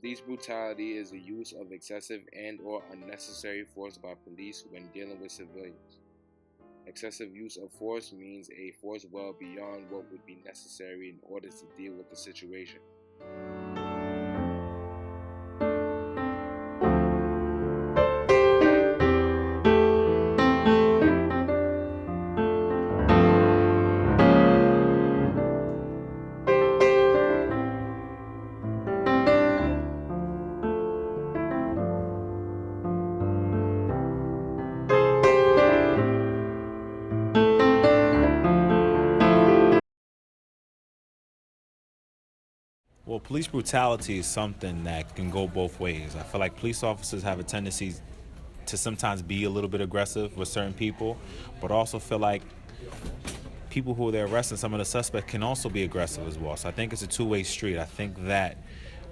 Police brutality is the use of excessive and/or unnecessary force by police when dealing with civilians. Excessive use of force means a force well beyond what would be necessary in order to deal with the situation. Well, police brutality is something that can go both ways. I feel like police officers have a tendency to sometimes be a little bit aggressive with certain people, but also feel like people who they're arresting, some of the suspects, can also be aggressive as well. So I think it's a two-way street. I think that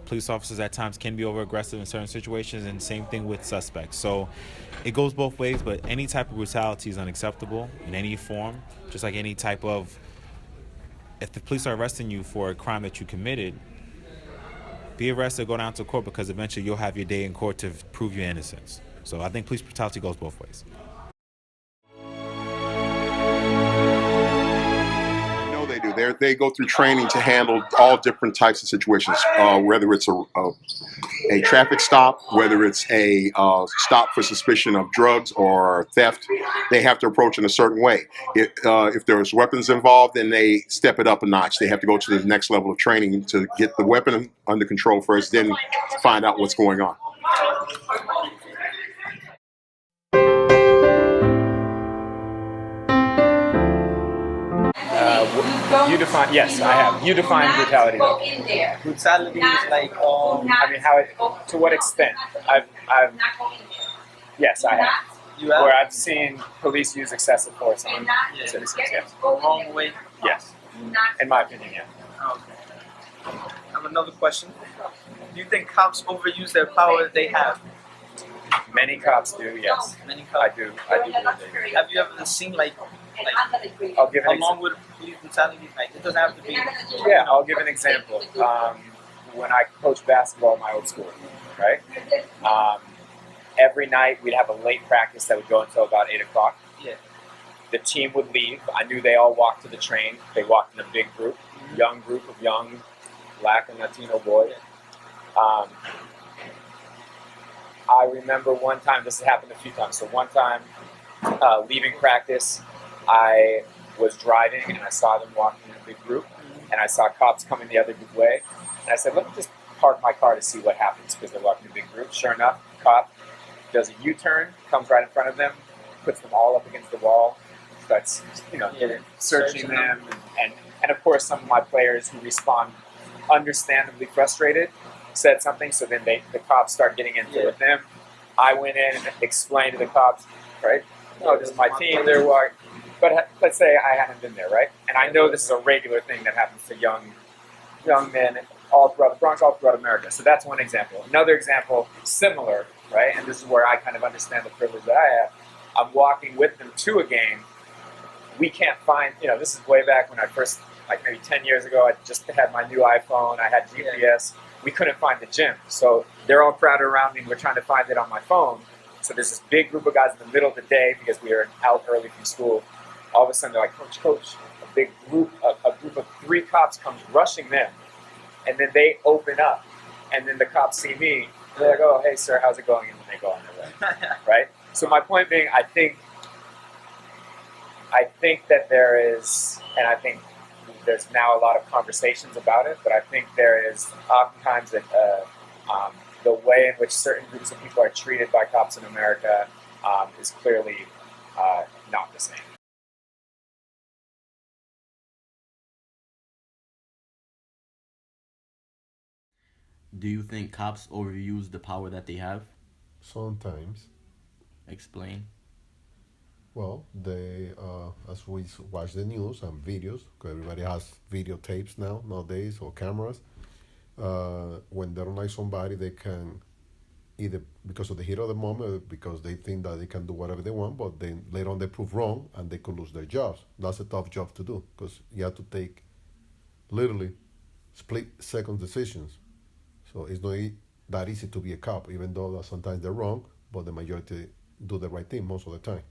police officers at times can be over-aggressive in certain situations, and same thing with suspects. So it goes both ways, but any type of brutality is unacceptable in any form, just like any type of, if the police are arresting you for a crime that you committed, be arrested, go down to court, because eventually you'll have your day in court to prove your innocence. So I think police brutality goes both ways. They do. They go through training to handle all different types of situations, whether it's a traffic stop, whether it's a stop for suspicion of drugs or theft. They have to approach in a certain way. If there's weapons involved, then they step it up a notch. They have to go to the next level of training to get the weapon under control first, then find out what's going on. You define, yes, I have. You define brutality. Brutality is like, I mean, how it, to what extent? Yes, I have. you have Where I've seen police use excessive force on citizens, yes. the wrong way. Yes. In my opinion, yeah. Okay. I have another question. Do you think cops overuse their power that they have? Many cops do, yes. Many I cops. do believe they do. Have you ever seen like I'll give an along with police brutality? Like it doesn't have to be. Yeah, I'll give an example. When I coached basketball at my old school, right? Every night we'd have a late practice that would go until about 8 o'clock. Yeah. The team would leave. I knew they all walked to the train. They walked in a big group, young group of young Black and Latino boys. I remember one time, this has happened a few times. So one time, leaving practice, I was driving and I saw them walking in a big group, and I saw cops coming the other way. And I said, let me just park my car to see what happens, because they're walking in a big group. Sure enough, the cop does a U-turn, comes right in front of them, puts them all up against the wall, starts, searching them. And of course, some of my players who respond understandably frustrated said something, so then the cops start getting into it with them. I went in and explained to the cops, right? No, this is my team, they're white. But let's say I hadn't been there, right? And I know this is a regular thing that happens to young men all throughout the Bronx, all throughout America. So that's one example. Another example, similar, right? And this is where I kind of understand the privilege that I have. I'm walking with them to a game. We can't find, this is way back when I first, like maybe 10 years ago, I just had my new iPhone, I had GPS. We couldn't find the gym. So they're all crowded around me and we're trying to find it on my phone. So there's this big group of guys in the middle of the day because we were out early from school. All of a sudden they're like, Coach, a big group, a group of 3 cops comes rushing them. And then they open up. And then the cops see me. And they're like, oh, hey, sir, how's it going? And then they go on their way, right? So my point being, I think that there is, and I think there's now a lot of conversations about it, but I think there is oftentimes that the way in which certain groups of people are treated by cops in America is clearly not the same. Do you think cops overuse the power that they have? Sometimes. Explain. Well, they, as we watch the news and videos, because everybody has videotapes nowadays, or cameras. When they don't like somebody, they can either because of the heat of the moment, or because they think that they can do whatever they want, but then later on they prove wrong and they could lose their jobs. That's a tough job to do because you have to take literally split second decisions. So it's not that easy to be a cop, even though that sometimes they're wrong, but the majority do the right thing most of the time.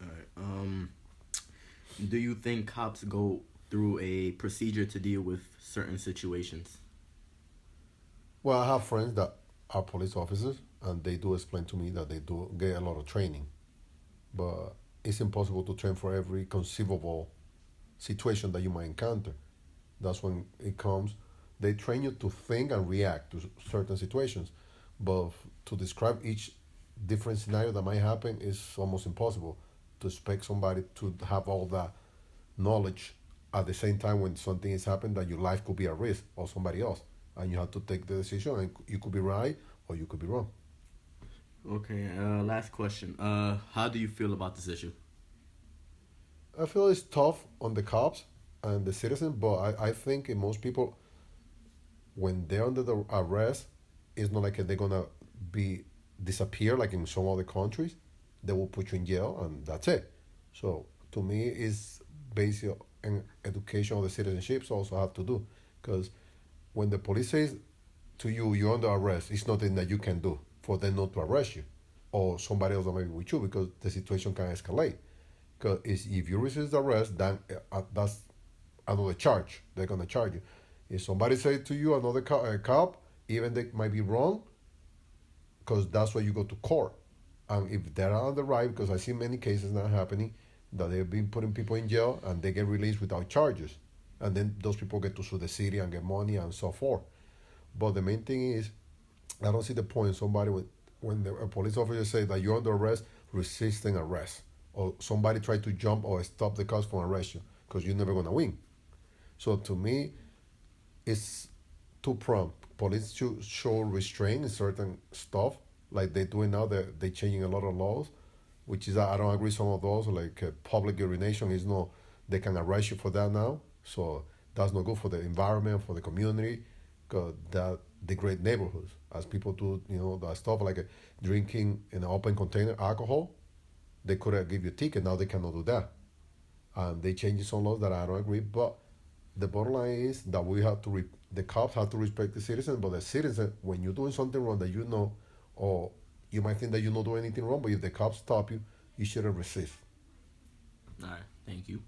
All right. Do you think cops go through a procedure to deal with certain situations? Well, I have friends that are police officers, and they do explain to me that they do get a lot of training, but it's impossible to train for every conceivable situation that you might encounter. That's when it comes. They train you to think and react to certain situations, but to describe each different scenario that might happen is almost impossible. To expect somebody to have all that knowledge at the same time when something is happening that your life could be at risk or somebody else, and you have to take the decision, and you could be right or you could be wrong. Okay. Last question. How do you feel about this issue? I feel it's tough on the cops and the citizens, but I think in most people, when they're under the arrest, it's not like they're gonna be disappear like in some other countries. They will put you in jail and that's it. So to me, it's based on education of the citizenships also have to do, because when the police says to you you're under arrest, it's nothing that you can do for them not to arrest you or somebody else that may be with you, because the situation can escalate. Because if you resist arrest, then that's another charge. They're gonna charge you. If somebody say to you another cop, even they might be wrong, because that's why you go to court. And if they're on the right, because I see many cases now happening that they've been putting people in jail and they get released without charges, and then those people get to sue the city and get money and so forth. But the main thing is, I don't see the point. Somebody when a police officer say that you're under arrest, resisting arrest, or somebody try to jump or stop the cops from arrest you, because you're never gonna win. So to me, it's too prompt. Police should show restraint in certain stuff, like they're doing now. They're changing a lot of laws, which is I don't agree. Some of those, like public urination, is no. They can arrest you for that now. So that's not good for the environment, for the community, because that degrade neighborhoods. As people do, that stuff like drinking in an open container alcohol, they could have give you a ticket. Now they cannot do that, and they changing some laws that I don't agree. But the bottom line is that we have to the cops have to respect the citizens, but the citizen, when you're doing something wrong that or you might think that you don't do anything wrong, but if the cops stop you, you shouldn't resist. All right. Thank you.